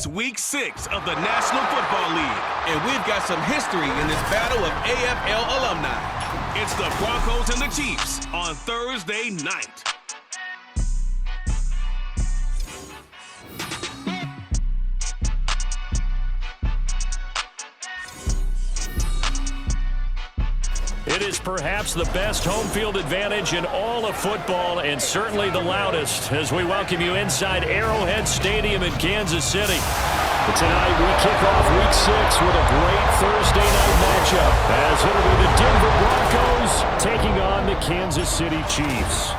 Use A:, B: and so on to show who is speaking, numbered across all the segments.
A: It's Week 6 of the National Football League, and we've got some history in this battle of AFL alumni. It's the Broncos and the Chiefs on Thursday night.
B: It is perhaps the best home field advantage in all of football, and certainly the loudest, as we welcome you inside Arrowhead Stadium in Kansas City. But tonight we kick off Week 6 with a great Thursday night matchup, as it'll be the Denver Broncos taking on the Kansas City Chiefs.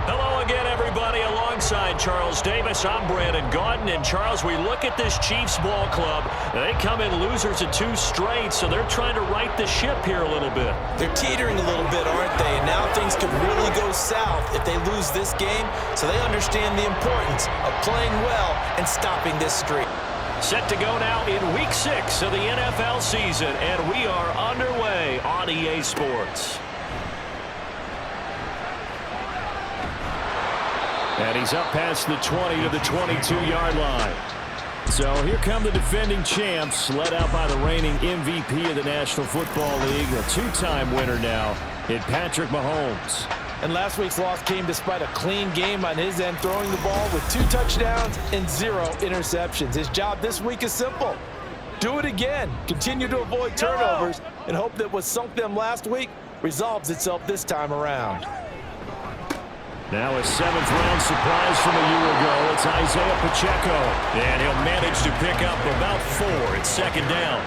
B: Hello again, everybody. Alongside Charles Davis, I'm Brandon Gaudin. And Charles, we look at this Chiefs ball club. They come in losers of 2 straight, so they're trying to right the ship here a little bit.
C: They're teetering a little bit, aren't they? And now things could really go south if they lose this game. So they understand the importance of playing well and stopping this streak.
B: Set to go now in Week 6 of the NFL season, and we are underway on EA Sports. And he's up past the 20 to the 22-yard line. So here come the defending champs, led out by the reigning MVP of the National Football League, a 2-time winner now in Patrick Mahomes.
C: And last week's loss came despite a clean game on his end, throwing the ball with 2 touchdowns and 0 interceptions. His job this week is simple. Do it again. Continue to avoid turnovers and hope that what sunk them last week resolves itself this time around.
B: Now a 7th-round surprise from a year ago. It's Isaiah Pacheco. And he'll manage to pick up about 4. It's 2nd down.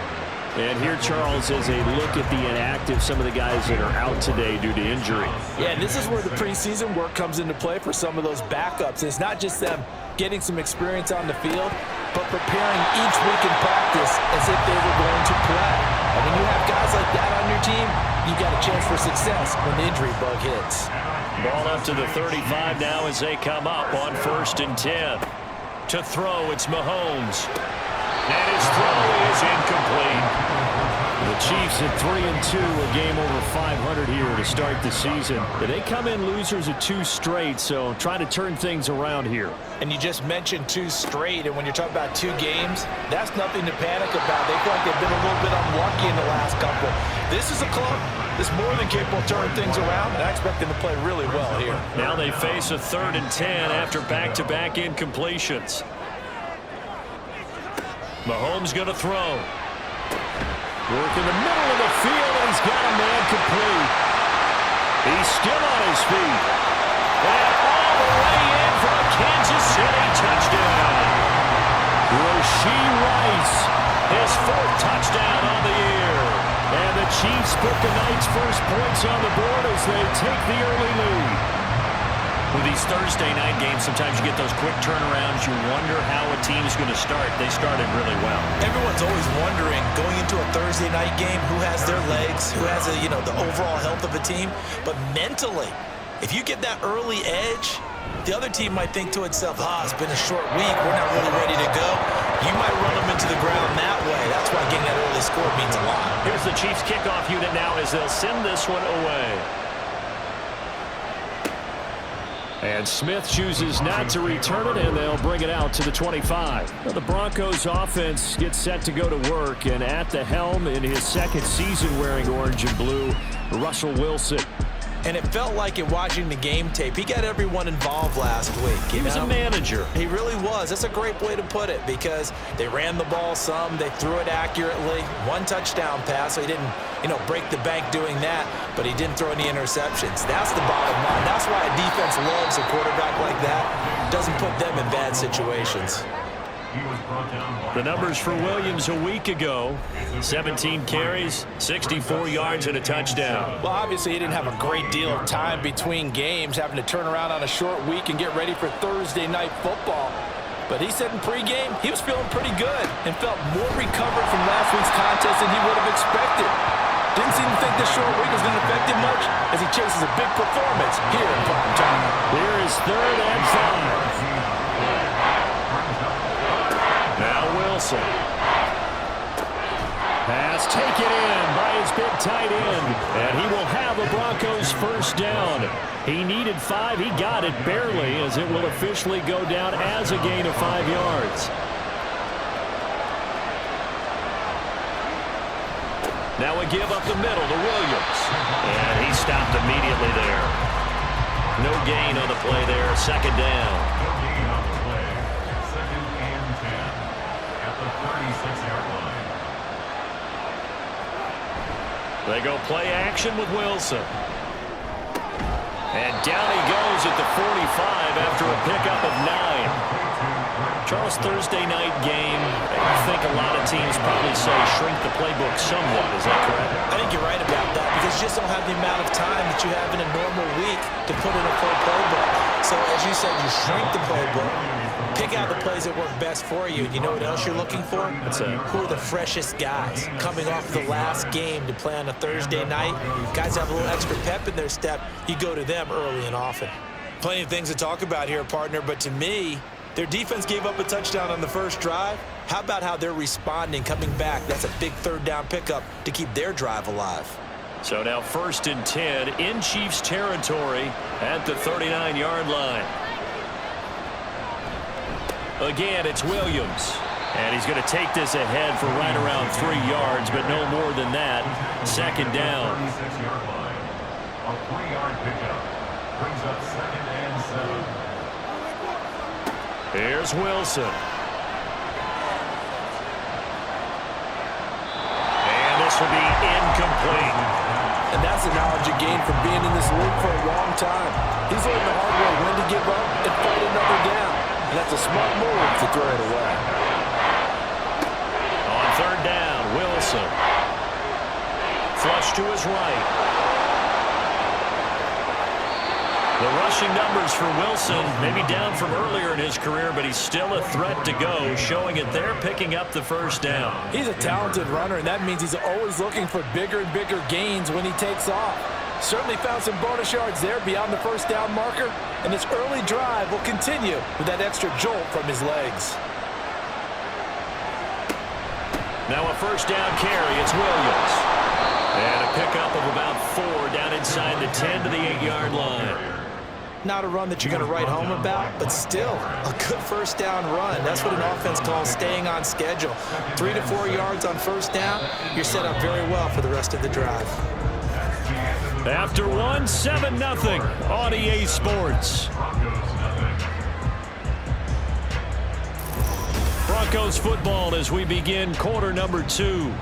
B: And here, Charles, is a look at the inactive, some of the guys that are out today due to injury.
C: Yeah, and this is where the preseason work comes into play for some of those backups. It's not just them getting some experience on the field, but preparing each week in practice as if they were going to play. And when you have guys like that on your team, you've got a chance for success when the injury bug hits.
B: Ball up to the 35 now as they come up on 1st and 10. To throw, it's Mahomes. And his throw is incomplete. The Chiefs at 3-2, a game over 500 here to start the season. They come in losers of 2 straight, so trying to turn things around here.
C: And you just mentioned 2 straight, and when you're talking about 2 games, that's nothing to panic about. They feel like they've been a little bit unlucky in the last couple. This is a club that's more than capable of turning things around, and I expect them to play really well here.
B: Now they face a 3rd and 10 after back-to-back incompletions. Mahomes going to throw. Work in the middle of the field, and he's got a man complete. He's still on his feet. And all the way in for a Kansas City touchdown. Rashee Rice, his 4th touchdown on the year. And the Chiefs put the night's first points on the board as they take the early lead. With these Thursday night games, sometimes you get those quick turnarounds. You wonder how a team's going to start. They started really well.
C: Everyone's always wondering, going into a Thursday night game, who has their legs, who has the overall health of a team. But mentally, if you get that early edge, the other team might think to itself, it's been a short week, we're not really ready to go. You might run them into the ground that way. That's why getting that early score means a lot.
B: Here's the Chiefs kickoff unit now as they'll send this one away. And Smith chooses not to return it, and they'll bring it out to the 25. Well, the Broncos offense gets set to go to work, and at the helm in his 2nd season wearing orange and blue, Russell Wilson.
C: And it felt like it watching the game tape. He got everyone involved last week.
B: He was a manager.
C: He really was. That's a great way to put it because they ran the ball some. They threw it accurately. 1 touchdown pass, so he didn't, break the bank doing that, but he didn't throw any interceptions. That's the bottom line. That's why a defense loves a quarterback like that. Doesn't put them in bad situations.
B: The numbers for Williams a week ago, 17 carries, 64 yards, and a touchdown.
C: Well, obviously he didn't have a great deal of time between games, having to turn around on a short week and get ready for Thursday night football. But he said in pregame he was feeling pretty good and felt more recovered from last week's contest than he would have expected. Didn't seem to think this short week was going to affect him much as he chases a big performance here in prime time.
B: Here is 3rd and 5. Now Wilson. Pass taken in by his big tight end, and he will have a Broncos first down. He needed 5. He got it barely, as it will officially go down as a gain of 5 yards. Now a give up the middle to Williams. And he stopped immediately there. No gain on the play there. Second down.
D: No gain on the play. Second and 10 at the 36-yard line.
B: They go play action with Wilson. And down he goes at the 45 after a pickup of 9. Charles, Thursday night game, I think a lot of teams probably say shrink the playbook somewhat. Is that correct?
C: I think you're right about that because you just don't have the amount of time that you have in a normal week to put in a full playbook. So as you said, you shrink the playbook, pick out the plays that work best for you. You know what else you're looking for? Who are the freshest guys coming off the last game to play on a Thursday night? Guys have a little extra pep in their step. You go to them early and often. Plenty of things to talk about here, partner, but to me, their defense gave up a touchdown on the first drive. How about how they're responding, coming back? That's a big third down pickup to keep their drive alive.
B: So now 1st and 10 in Chiefs territory at the 39-yard line. Again, it's Williams. And he's going to take this ahead for right around 3 yards, but no more than that. Second down.
D: 36-yard line. A 3-yard pickup brings up 2nd and 7.
B: Here's Wilson. And this will be incomplete.
C: And that's the knowledge you gain from being in this league for a long time. He's learned the hard way when to give up and fight another down. And that's a smart move to throw it away.
B: On 3rd down, Wilson. Flush to his right. The rushing numbers for Wilson, maybe down from earlier in his career, but he's still a threat to go, showing it there, picking up the first down.
C: He's a talented runner, and that means he's always looking for bigger and bigger gains when he takes off. Certainly found some bonus yards there beyond the first down marker, and his early drive will continue with that extra jolt from his legs.
B: Now a first down carry, it's Williams. And a pickup of about 4 down inside the 10 to the 8-yard line.
C: Not a run that you're going to write home about, but still a good first down run. That's what an offense calls staying on schedule. 3 to 4 yards on first down, you're set up very well for the rest of the drive.
B: After 1, 7-0 on EA Sports. Broncos football as we begin quarter number 2.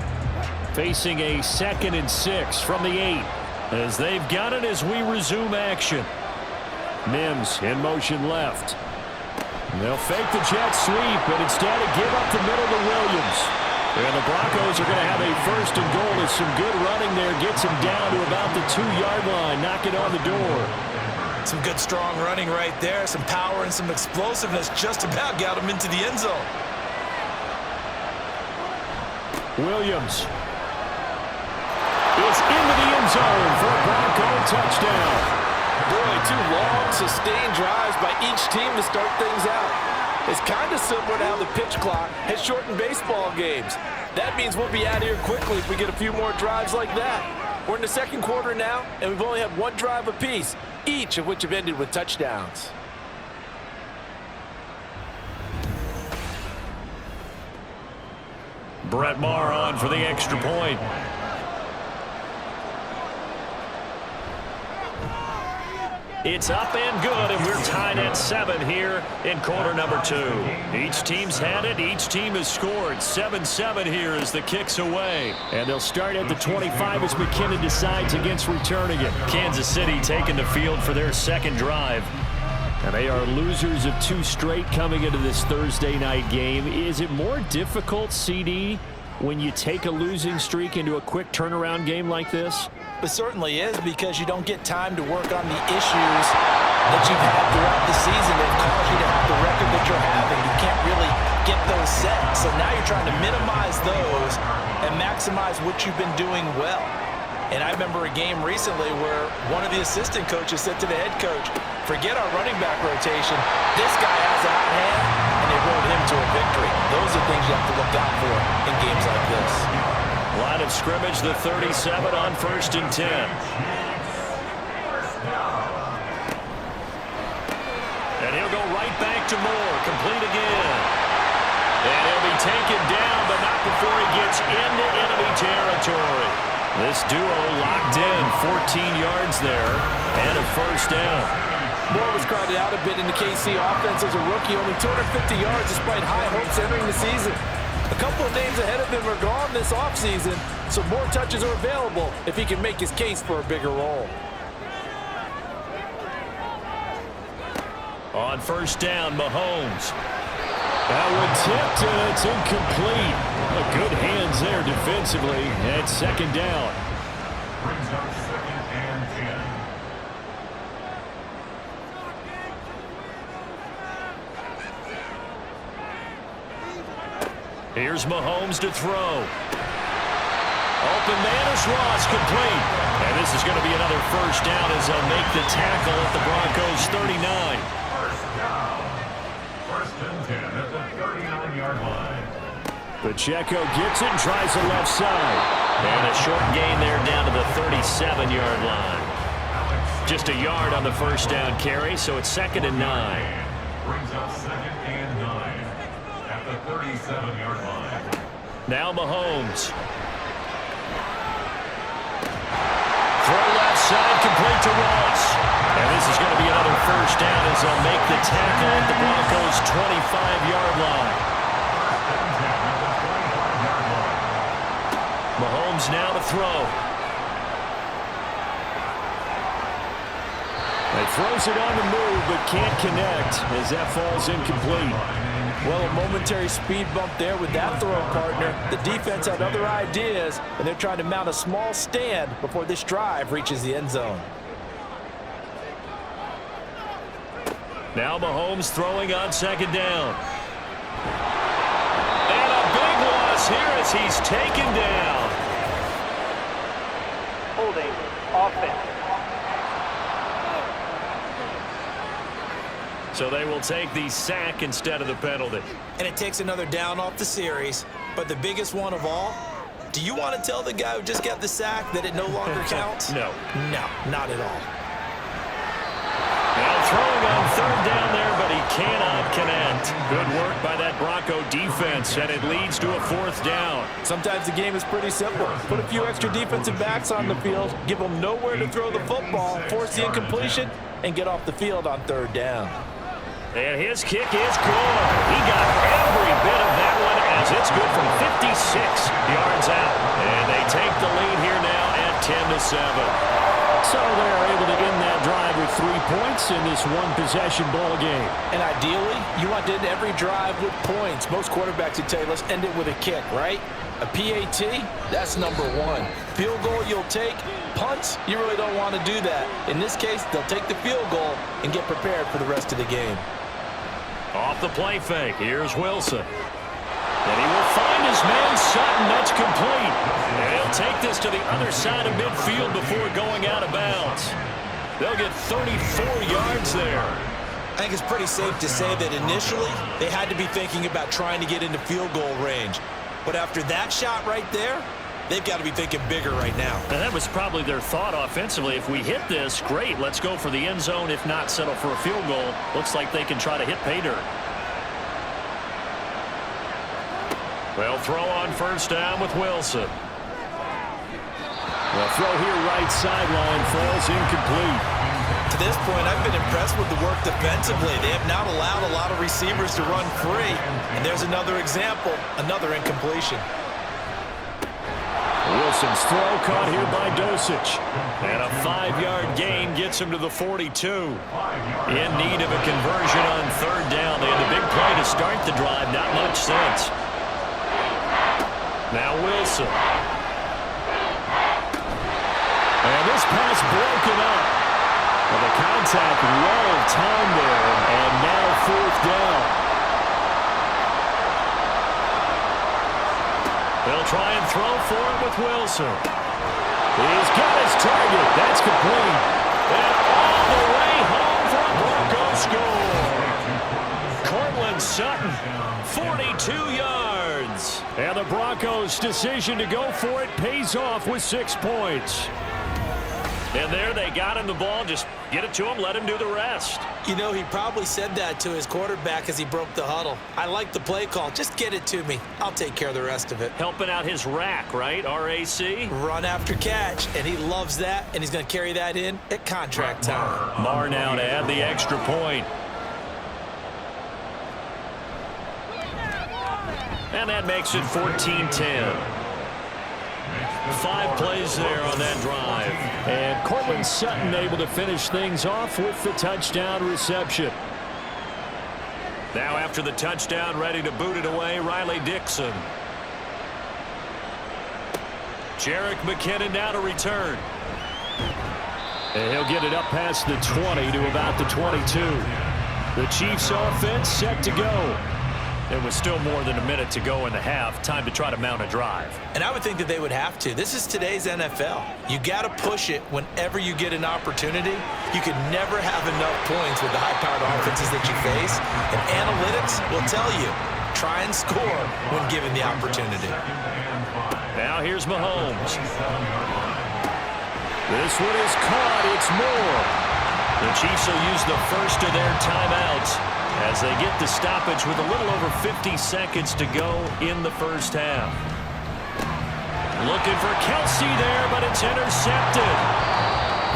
B: Facing a 2nd and 6 from the 8. As they've got it as we resume action. Mims in motion left. They'll fake the jet sweep, but instead give up the middle to Williams. And the Broncos are going to have a 1st and goal as some good running there gets him down to about the 2-yard line, knocking on the door.
C: Some good strong running right there, some power and some explosiveness just about got him into the end zone.
B: Williams is into the end zone for a Bronco touchdown.
C: Boy, 2 long, sustained drives by each team to start things out. It's kind of similar to how the pitch clock has shortened baseball games. That means we'll be out of here quickly if we get a few more drives like that. We're in the 2nd quarter now, and we've only had 1 drive apiece, each of which have ended with touchdowns.
B: Brett Maher on for the extra point. It's up and good, and we're tied at 7 here in quarter number 2. Each team's had it. Each team has scored. 7-7 here as the kick's away. And they'll start at the 25 as McKinnon decides against returning it. Kansas City taking the field for their 2nd drive. And they are losers of 2 straight coming into this Thursday night game. Is it more difficult, CD, when you take a losing streak into a quick turnaround game like this?
C: It certainly is, because you don't get time to work on the issues that you've had throughout the season that cause you to have the record that you're having. You can't really get those set. So now you're trying to minimize those and maximize what you've been doing well. And I remember a game recently where one of the assistant coaches said to the head coach, forget our running back rotation. This guy has a hot hand, and they rode him to a victory. Those are things you have to look out for in games like this.
B: A lot of of scrimmage, the 37 on 1st and 10. And he'll go right back to Moore. Complete again. And he'll be taken down, but not before he gets into enemy territory. This duo locked in, 14 yards there, and a first down.
C: Moore was crowded out a bit in the KC offense as a rookie, only 250 yards despite high hopes entering the season. A couple of names ahead of him are gone this offseason, so more touches are available if he can make his case for a bigger role.
B: On first down, Mahomes. That one tipped, and it's incomplete. Good hands there defensively at second down.
D: Brings up 2nd and 10.
B: Here's Mahomes to throw. Open man is Ross, complete. And this is going to be another first down as they'll make the tackle at the Broncos' 39.
D: First down. 1st and 10 at the 39-yard line.
B: Pacheco gets it and tries the left side. And a short gain there down to the 37-yard line. Just a yard on the first down carry, so it's 2nd and 9.
D: Brings up 2nd and 9 at the 37-yard line.
B: Now Mahomes. Throw left side, complete to Ross. And this is going to be another first down as they'll make the tackle at the Broncos' 25-yard line. Mahomes now to throw. He throws it on the move, but can't connect as that falls incomplete.
C: Well, a momentary speed bump there with that throw, partner. The defense had other ideas, and they're trying to mount a small stand before this drive reaches the end zone.
B: Now Mahomes throwing on second down. And a big loss here as he's taken down.
E: Holding offense.
B: So they will take the sack instead of the penalty.
C: And it takes another down off the series. But the biggest one of all, do you want to tell the guy who just got the sack that it no longer counts?
B: No.
C: No, not at all.
B: Now throwing on third down there, but he cannot connect. Good work by that Bronco defense, and it leads to a fourth down.
C: Sometimes the game is pretty simple. Put a few extra defensive backs on the field, give them nowhere to throw the football, force the incompletion, and get off the field on third down.
B: And his kick is good. He got every bit of that one as it's good from 56 yards out. And they take the lead here now at 10-7. So they're able to end that drive with 3 points in this one-possession ball game.
C: And ideally, you want to end every drive with points. Most quarterbacks would tell you, let's end it with a kick, right? A PAT, that's number one. Field goal you'll take. Punts, you really don't want to do that. In this case, they'll take the field goal and get prepared for the rest of the game.
B: Off the play fake, here's Wilson. And he will find his man Sutton. That's complete. And he'll take this to the other side of midfield before going out of bounds. They'll get 34 yards there.
C: I think it's pretty safe to say that initially they had to be thinking about trying to get into field goal range. But after that shot right there, they've got to be thinking bigger right now.
B: And that was probably their thought offensively. If we hit this, great. Let's go for the end zone. If not, settle for a field goal. Looks like they can try to hit pay dirt. They'll throw on first down with Wilson. The throw here right sideline falls incomplete.
C: To this point, I've been impressed with the work defensively. They have not allowed a lot of receivers to run free. And there's another example, another incompletion.
B: Wilson's throw caught here by Dosich. And a 5-yard gain gets him to the 42. In need of a conversion on third down. They had the big play to start the drive. Not much sense. Now Wilson. And this pass broken up. Well, the contact well timed there. And now fourth down. They'll try and throw for it with Wilson. He's got his target. That's complete. And all the way home for a Bronco score. Cortland Sutton, 42 yards. yards. And the Broncos' decision to go for it pays off with 6 points. And there they got him the ball. Just get it to him, let him do the rest.
C: You know, he probably said that to his quarterback as he broke the huddle. I like the play call. Just get it to me. I'll take care of the rest of it.
B: Helping out his rack, right? RAC?
C: Run after catch, and he loves that, and he's going to carry that in at contract time.
B: Marr now to add the extra point. And that makes it 14-10. 5 plays there on that drive. And Cortland Sutton able to finish things off with the touchdown reception. Now after the touchdown, ready to boot it away, Riley Dixon. Jerick McKinnon now to return. And he'll get it up past the 20 to about the 22. The Chiefs offense set to go. There was still more than a minute to go in the half. Time to try to mount a drive.
C: And I would think that they would have to. This is today's NFL. You got to push it whenever you get an opportunity. You can never have enough points with the high-powered offenses that you face. And analytics will tell you, try and score when given the opportunity.
B: Now here's Mahomes. This one is caught. It's Moore. The Chiefs will use the first of their timeouts as they get the stoppage with a little over 50 seconds to go in the first half. Looking for Kelsey there, but it's intercepted.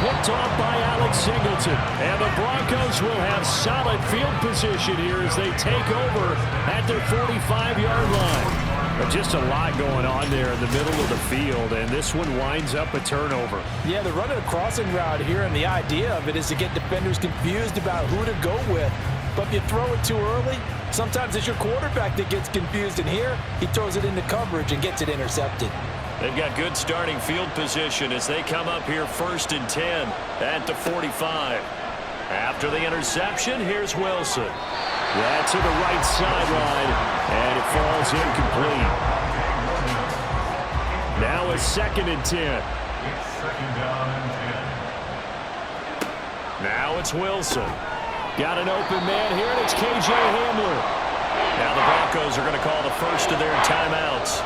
B: Picked off by Alex Singleton. And the Broncos will have solid field position here as they take over at their 45-yard line. But just a lot going on there in the middle of the field, and this one winds up a turnover.
C: Yeah, they're running a crossing route here, and the idea of it is to get defenders confused about who to go with. But if you throw it too early, sometimes it's your quarterback that gets confused, and here he throws it into coverage and gets it intercepted.
B: They've got good starting field position as they come up here 1st and 10 at the 45. After the interception, here's Wilson. That's to the right sideline, and it falls incomplete. Now it's 2nd and 10.
D: It's 2nd down and 10.
B: Now it's Wilson. Got an open man here, and it's KJ Hamler. Now the Broncos are going to call the first of their timeouts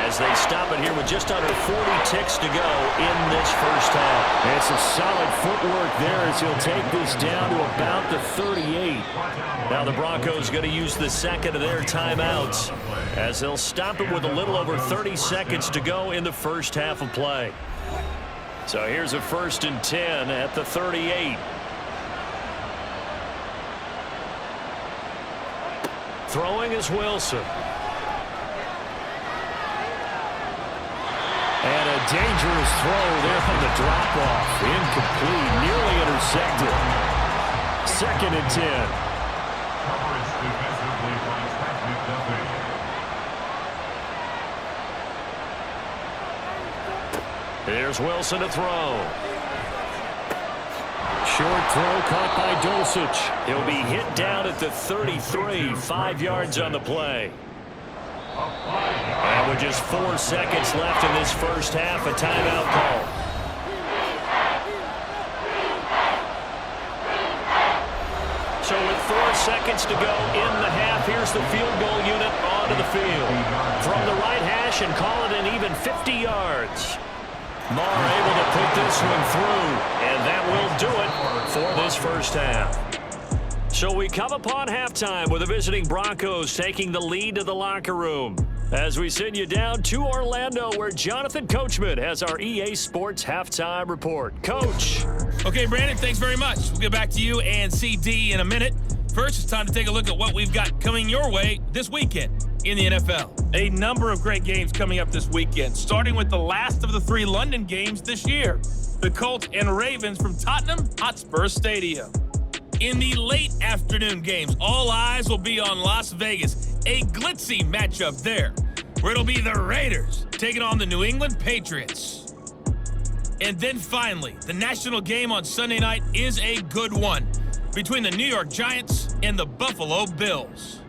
B: as they stop it here with just under 40 ticks to go in this first half. And some solid footwork there as he'll take this down to about the 38. Now the Broncos going to use the second of their timeouts as they'll stop it with a little over 30 seconds to go in the first half of play. So here's a 1st and 10 at the 38. Throwing is Wilson. And a dangerous throw there on the drop-off. Incomplete, nearly intercepted. 2nd and 10.
D: Coverage defensively by Patrick Duffy.
B: Here's Wilson to throw. Short throw caught by Dulcich. He'll be hit down at the 33, 5 yards on the play. And with just 4 seconds left in this first half, a timeout call. So with 4 seconds to go in the half, here's the field goal unit onto the field. From the right hash and call it an even 50 yards. Marr able to put this one through, and that will do it for this first half. So we come upon halftime with the visiting Broncos taking the lead to the locker room as we send you down to Orlando where Jonathan Coachman has our EA Sports halftime report. Coach.
F: Okay, Brandon, thanks very much. We'll get back to you and CD in a minute. First, it's time to take a look at what we've got coming your way this weekend in the NFL. A number of great games coming up this weekend, starting with the last of the 3 London games this year. The Colts and Ravens from Tottenham Hotspur Stadium. In the late afternoon games, all eyes will be on Las Vegas. A glitzy matchup there, where it'll be the Raiders taking on the New England Patriots. And then finally, the national game on Sunday night is a good one between the New York Giants and the Buffalo Bills.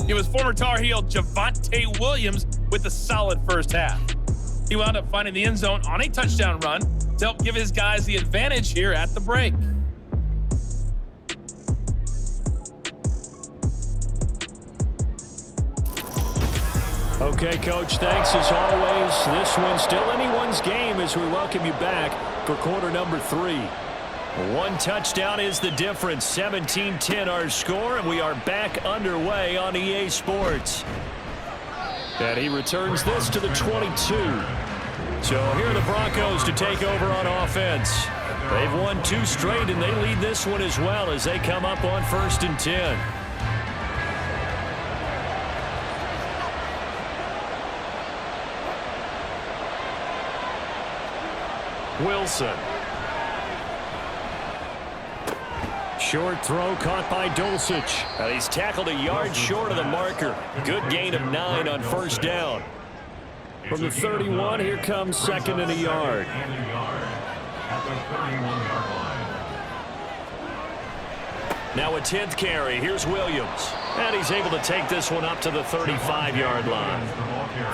F: It was former Tar Heel Javonte Williams with a solid first half. He wound up finding the end zone on a touchdown run to help give his guys the advantage here at the break.
B: Okay, Coach, thanks as always. This one's still anyone's game as we welcome you back for quarter number 3. One touchdown is the difference. 17-10 our score, and we are back underway on EA Sports. And he returns this to the 22. So here are the Broncos to take over on offense. They've won 2 straight, and they lead this one as well as they come up on 1st and 10. Wilson. Short throw caught by Dulcich. And he's tackled a yard short of the marker. Good gain of 9 on 1st down. From the 31, here comes 2nd and a yard. Now a 10th carry. Here's Williams. And he's able to take this one up to the 35-yard line.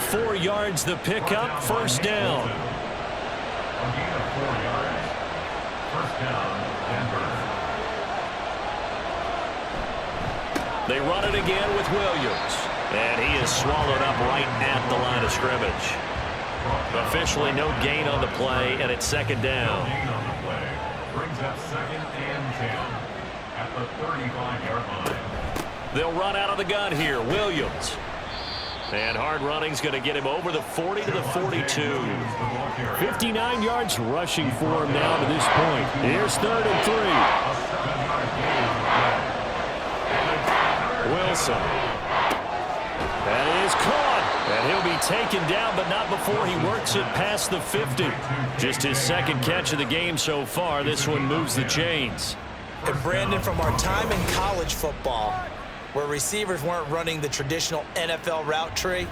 B: 4 yards the pickup, 1st down.
D: A gain of 4 yards. 1st down, Denver.
B: They run it again with Williams. And he is swallowed up right at the line of scrimmage. Officially no gain on the play, and it's 2nd down.
D: Gain on the play. Brings up 2nd and 10 at the 35-yard line.
B: They'll run out of the gun here. Williams. And hard running's going to get him over the 40 to the 42. 59 yards rushing for him now to this point. Here's 3rd and 3. Wilson. That is caught. And he'll be taken down, but not before he works it past the 50. Just his 2nd catch of the game so far. This one moves the chains.
C: And Brandon, from our time in college football, where receivers weren't running the traditional NFL route tree,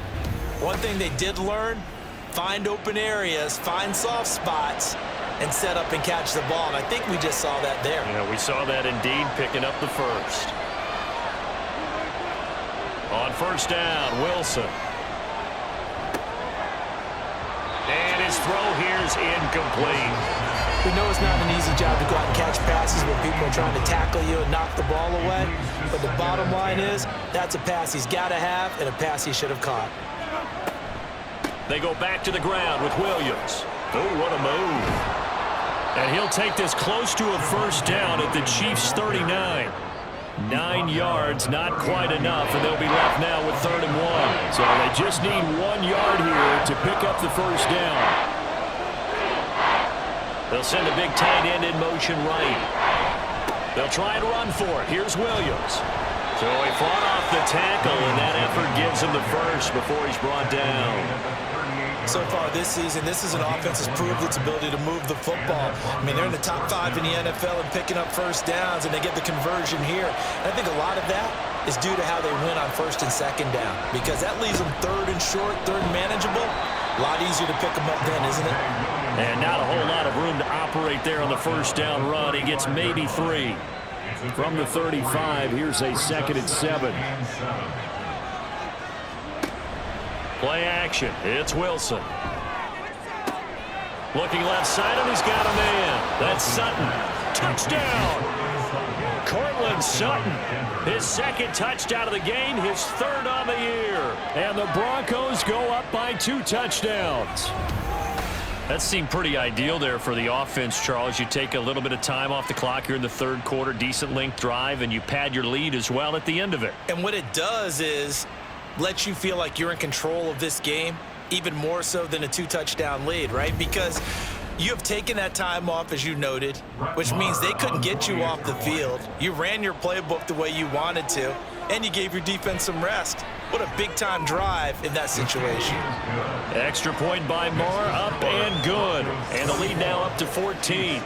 C: one thing they did learn, find open areas, find soft spots, and set up and catch the ball. And I think we just saw that there.
B: Yeah, we saw that indeed, picking up the 1st. On 1st down, Wilson. And his throw here's incomplete.
C: We know it's not an easy job to go out and catch passes when people are trying to tackle you and knock the ball away. But the bottom line is, that's a pass he's got to have and a pass he should have caught.
B: They go back to the ground with Williams. Oh, what a move. And he'll take this close to a 1st down at the Chiefs' 39. 9 yards, not quite enough, and they'll be left now with 3rd and 1. So they just need 1 yard here to pick up the 1st down. They'll send a big tight end in motion right. They'll try and run for it. Here's Williams. So he fought off the tackle, and that effort gives him the 1st before he's brought down.
C: So far this season, this is an offense that's proved its ability to move the football. I mean, they're in the top 5 in the NFL and picking up 1st downs, and they get the conversion here. And I think a lot of that is due to how they win on 1st and 2nd down, because that leaves them 3rd and short, 3rd and manageable. A lot easier to pick them up then, isn't it?
B: And not a whole lot of room to operate there on the 1st down run. He gets maybe 3. From the 35, here's a 2nd and 7. Play action. It's Wilson. Looking left side, and he's got a man. That's Sutton. Touchdown. Cortland Sutton. His 2nd touchdown of the game, his 3rd on the year. And the Broncos go up by 2 touchdowns. That seemed pretty ideal there for the offense, Charles. You take a little bit of time off the clock here in the 3rd quarter, decent length drive, and you pad your lead as well at the end of it.
C: And what it does is let you feel like you're in control of this game, even more so than a 2-touchdown lead, right? Because you have taken that time off, as you noted, which means they couldn't get you off the field. You ran your playbook the way you wanted to, and you gave your defense some rest. What a big-time drive in that situation.
B: Extra point by Moore, up and good. And the lead now up to 14.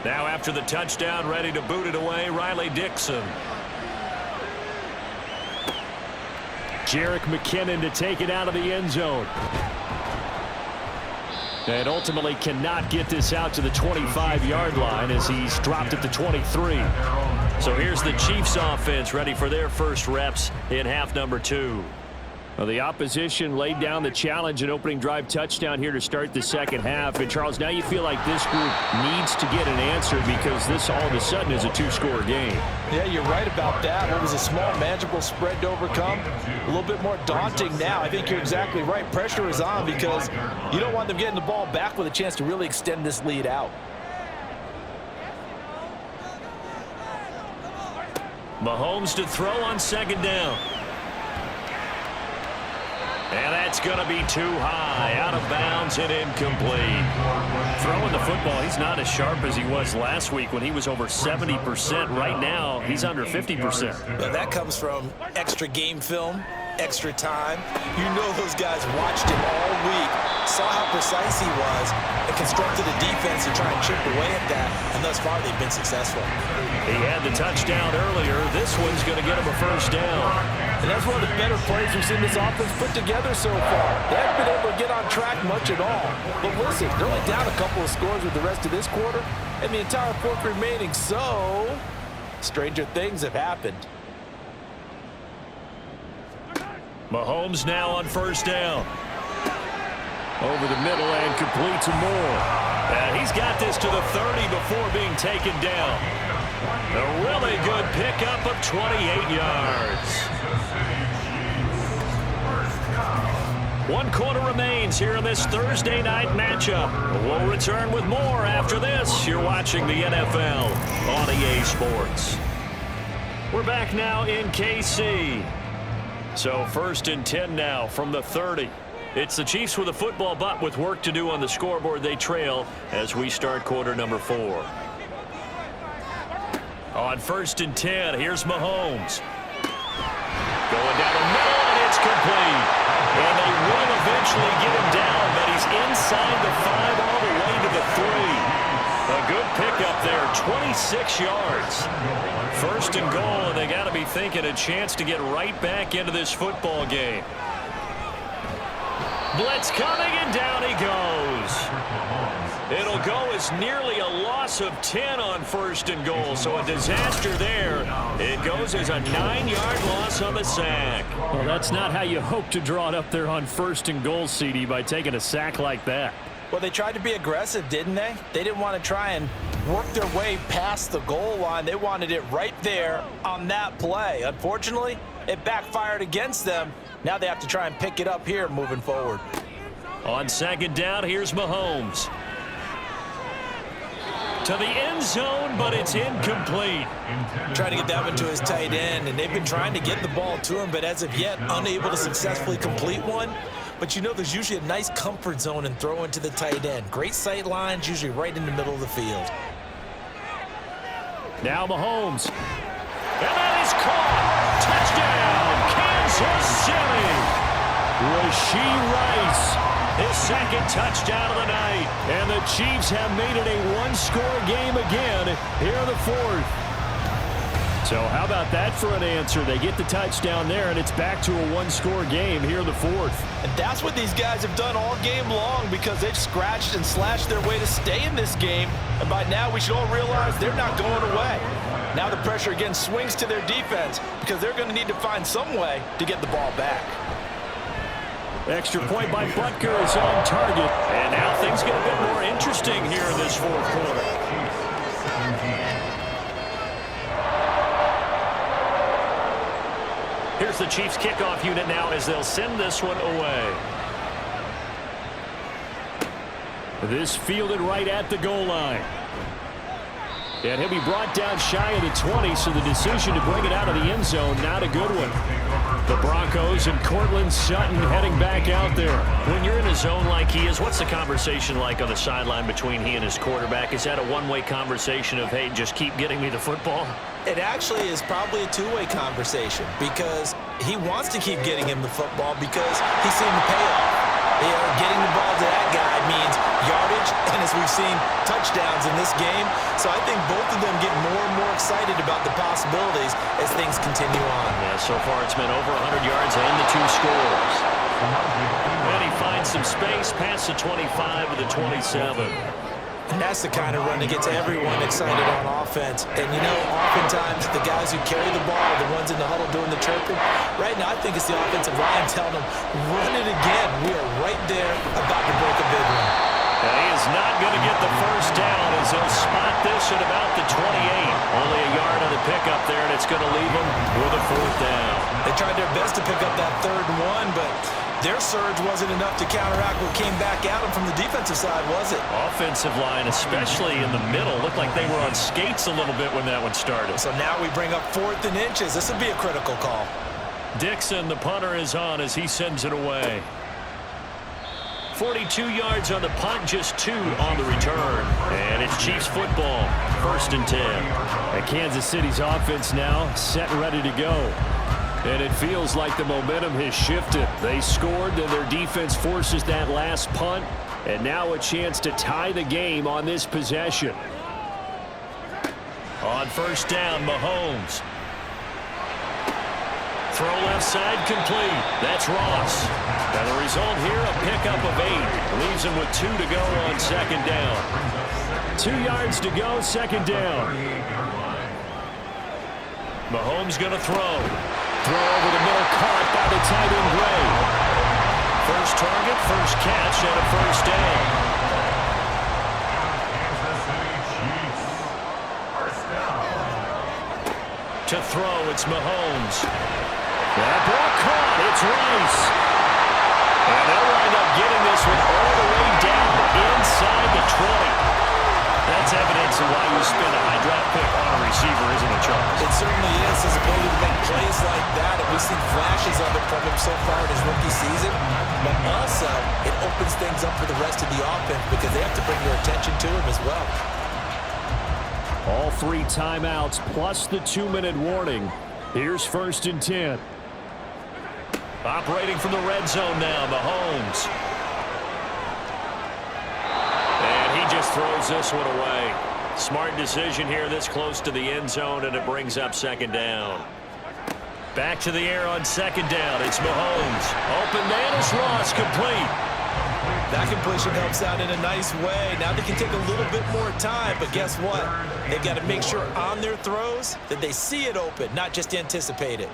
B: Now after the touchdown, ready to boot it away, Riley Dixon. Jerick McKinnon to take it out of the end zone. And ultimately cannot get this out to the 25-yard line as he's dropped at the 23. So here's the Chiefs offense ready for their first reps in half number 2. Well, the opposition laid down the challenge and opening drive touchdown here to start the second half. And, Charles, now you feel like this group needs to get an answer because this all of a sudden is a two-score game.
C: Yeah, you're right about that. It was a small, manageable spread to overcome. A little bit more daunting now. I think you're exactly right. Pressure is on because you don't want them getting the ball back with a chance to really extend this lead out.
B: Mahomes to throw on second down. And that's going to be too high, out of bounds and incomplete. Throwing the football, he's not as sharp as he was last week when he was over 70%. Right now, he's under 50%.
C: Well, that comes from extra game film, extra time. You know those guys watched him all week, saw how precise he was, and constructed a defense to try and chip away at that, and thus far they've been successful.
B: He had the touchdown earlier. This one's going to get him a first down.
C: And that's one of the better plays we've seen this offense put together so far. They haven't been able to get on track much at all. But listen, they're only down a couple of scores with the rest of this quarter and the entire fourth remaining. So, stranger things have happened.
B: Mahomes now on first down. Over the middle and complete to Moore. And he's got this to the 30 before being taken down. A really good pickup of 28 yards. 1 quarter remains here in this Thursday night matchup. We'll return with more after this. You're watching the NFL on EA Sports. We're back now in KC. So 1st and 10 now from the 30. It's the Chiefs with a football, but with work to do on the scoreboard, they trail as we start quarter number 4. On 1st and 10, here's Mahomes. Going down the middle, and it's complete. And they will eventually get him down, but he's inside the 5 all the way to the 3. A good pickup there, 26 yards. 1st and goal, and they got to be thinking a chance to get right back into this football game. Blitz coming, and down he goes. It'll go as nearly a loss of 10 on 1st and goal, so a disaster there. It goes as a 9-yard loss on the sack. Well, that's not how you hope to draw it up there on 1st and goal, CD, by taking a sack like that.
C: Well, they tried to be aggressive, didn't they? They didn't want to try and work their way past the goal line. They wanted it right there on that play. Unfortunately, it backfired against them. Now they have to try and pick it up here moving forward.
B: On 2nd down, here's Mahomes. To the end zone, but it's incomplete.
C: Trying to get that one to his tight end, and they've been trying to get the ball to him, but as of yet, unable to successfully complete one. But you know there's usually a nice comfort zone in throwing to the tight end. Great sight lines, usually right in the middle of the field.
B: Now Mahomes. And that is caught. Touchdown, Kansas City. Rashee Rice. His 2nd touchdown of the night. And the Chiefs have made it a 1-score game again here in the 4th. So how about that for an answer? They get the touchdown there, and it's back to a 1-score game here in the 4th.
C: And that's what these guys have done all game long because they've scratched and slashed their way to stay in this game. And by now, we should all realize they're not going away. Now the pressure again swings to their defense because they're going to need to find some way to get the ball back.
B: Extra point by Butker is on target. And now things get a bit more interesting here in this 4th quarter. Here's the Chiefs kickoff unit now as they'll send this one away. This fielded right at the goal line. And he'll be brought down shy of the 20, so the decision to bring it out of the end zone, not a good one. The Broncos and Cortland Sutton heading back out there. When you're in a zone like he is, what's the conversation like on the sideline between he and his quarterback? Is that a one-way conversation of, hey, just keep getting me the football?
C: It actually is probably a two-way conversation because he wants to keep getting him the football because he's seeing the payoff. You know, getting the ball to that guy means yardage, and as we've seen, touchdowns in this game. So I think both of them get more and more excited about the possibilities as things continue on.
B: Yeah, so far it's been over 100 yards and the 2 scores. And he finds some space past the 25 to the 27.
C: And that's the kind of run that gets everyone excited on offense. And, you know, oftentimes the guys who carry the ball are the ones in the huddle doing the chirping. Right now, I think it's the offensive line telling them, run it again. We are right there about to break a big one.
B: And he is not going to get the first down as they'll spot this at about the 28. Only a yard on the pickup there, and it's going to leave them with a 4th down.
C: They tried their best to pick up that 3rd and 1, but their surge wasn't enough to counteract what came back at them from the defensive side, was it?
B: Offensive line, especially in the middle, looked like they were on skates a little bit when that one started.
C: So now we bring up 4th and inches. This would be a critical call.
B: Dixon, the punter, is on as he sends it away. 42 yards on the punt, just 2 on the return. And it's Chiefs football, 1st and 10. And Kansas City's offense now set and ready to go. And it feels like the momentum has shifted. They scored, then their defense forces that last punt. And now a chance to tie the game on this possession. On 1st down, Mahomes. Throw left side complete. That's Ross. And the result here, a pickup of 8. Leaves him with 2 to go on 2nd down. 2 yards to go, 2nd down. Mahomes going to throw. Throw over the middle, caught by the tight end Gray. First target, first catch, and a 1st down. To throw, it's Mahomes. That ball caught. It's Rice. And they'll wind up getting this one all the way down inside the 20. That's evidence of why you spend a high draft pick on a receiver, isn't it, Charles?
C: It certainly is. His ability to make plays like that, and we've seen flashes of it from him so far in his rookie season. But also, it opens things up for the rest of the offense because they have to bring their attention to him as well.
B: All 3 timeouts plus the 2-minute warning. Here's 1st and 10. Operating from the red zone now, Mahomes. And he just throws this one away. Smart decision here this close to the end zone, and it brings up 2nd down. Back to the air on 2nd down. It's Mahomes. Open man is Ross, complete.
C: That completion helps out in a nice way. Now they can take a little bit more time, but guess what? They've got to make sure on their throws that they see it open, not just anticipate it.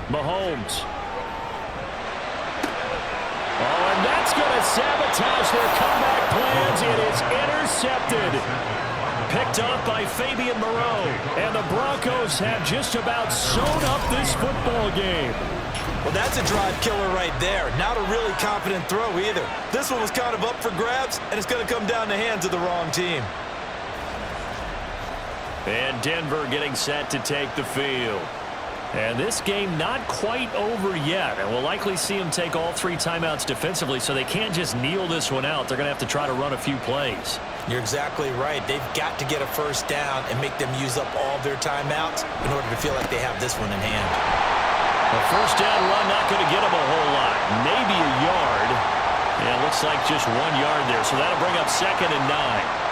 B: Mahomes. Oh, and that's going to sabotage their comeback plans. It is intercepted. Picked off by Fabian Moreau. And the Broncos have just about sewn up this football game.
C: Well, that's a drive killer right there. Not a really confident throw either. This one was kind of up for grabs, and it's going to come down the hands of the wrong team.
B: And Denver getting set to take the field. And this game not quite over yet. And we'll likely see them take all 3 timeouts defensively, so they can't just kneel this one out. They're going to have to try to run a few plays.
C: You're exactly right. They've got to get a 1st down and make them use up all their timeouts in order to feel like they have this one in hand.
B: A 1st down run not going to get them a whole lot. Maybe a yard. Yeah, it looks like just 1 yard there. So that'll bring up 2nd and 9.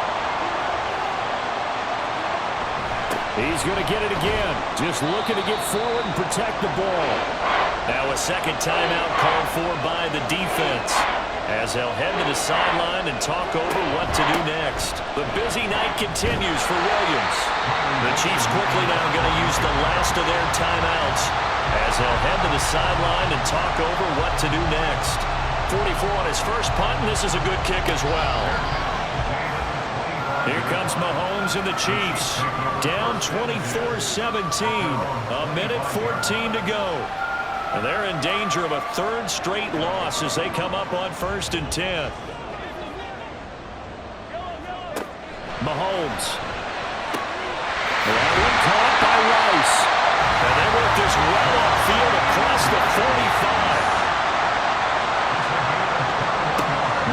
B: He's going to get it again. Just looking to get forward and protect the ball. Now a 2nd timeout called for by the defense, as they'll head to the sideline and talk over what to do next. The busy night continues for Williams. The Chiefs quickly now going to use the last of their timeouts, as they'll head to the sideline and talk over what to do next. 44 on his first punt, and this is a good kick as well. Here comes Mahomes and the Chiefs. Down 24-17. A minute 14 to go. And they're in danger of a 3rd straight loss as they come up on 1st and 10. Mahomes. That one caught by Rice. And they work this well upfield across the 45.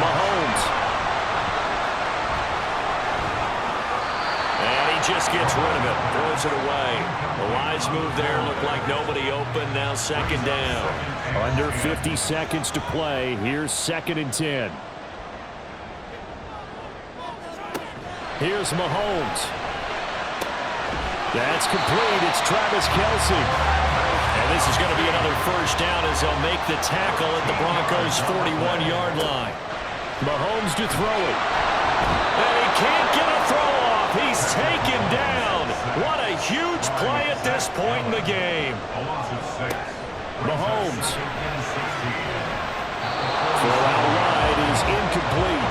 B: Mahomes. Just gets rid of it, throws it away. The wise move there, looked like nobody open. Now 2nd down. Under 50 seconds to play. Here's 2nd and 10. Here's Mahomes. That's complete. It's Travis Kelce. And this is going to be another first down as they'll make the tackle at the Broncos' 41-yard line. Mahomes to throw it. And he can't get a throw off. He's taken down. What a huge play at this point in the game. Mahomes. Throw out wide is incomplete.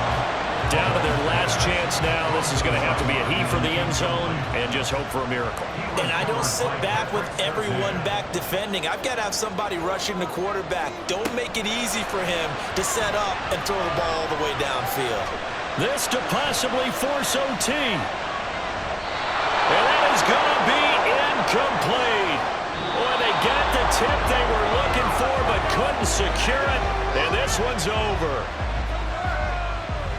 B: Down to their last chance now. This is going to have to be a heave for the end zone and just hope for a miracle.
C: And I don't sit back with everyone back defending. I've got to have somebody rushing the quarterback. Don't make it easy for him to set up and throw the ball all the way downfield.
B: This to possibly force OT. And that is going to be incomplete. Boy, they got the tip they were looking for but couldn't secure it. And this one's over.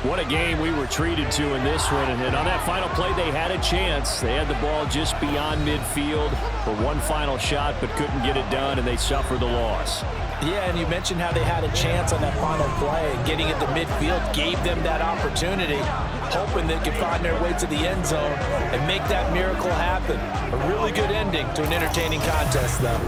B: What a game we were treated to in this one. And on that final play, they had a chance. They had the ball just beyond midfield for one final shot, but couldn't get it done, and they suffered the loss.
C: Yeah, and you mentioned how they had a chance on that final play. Getting it to midfield gave them that opportunity, hoping they could find their way to the end zone and make that miracle happen. A really good ending to an entertaining contest, though.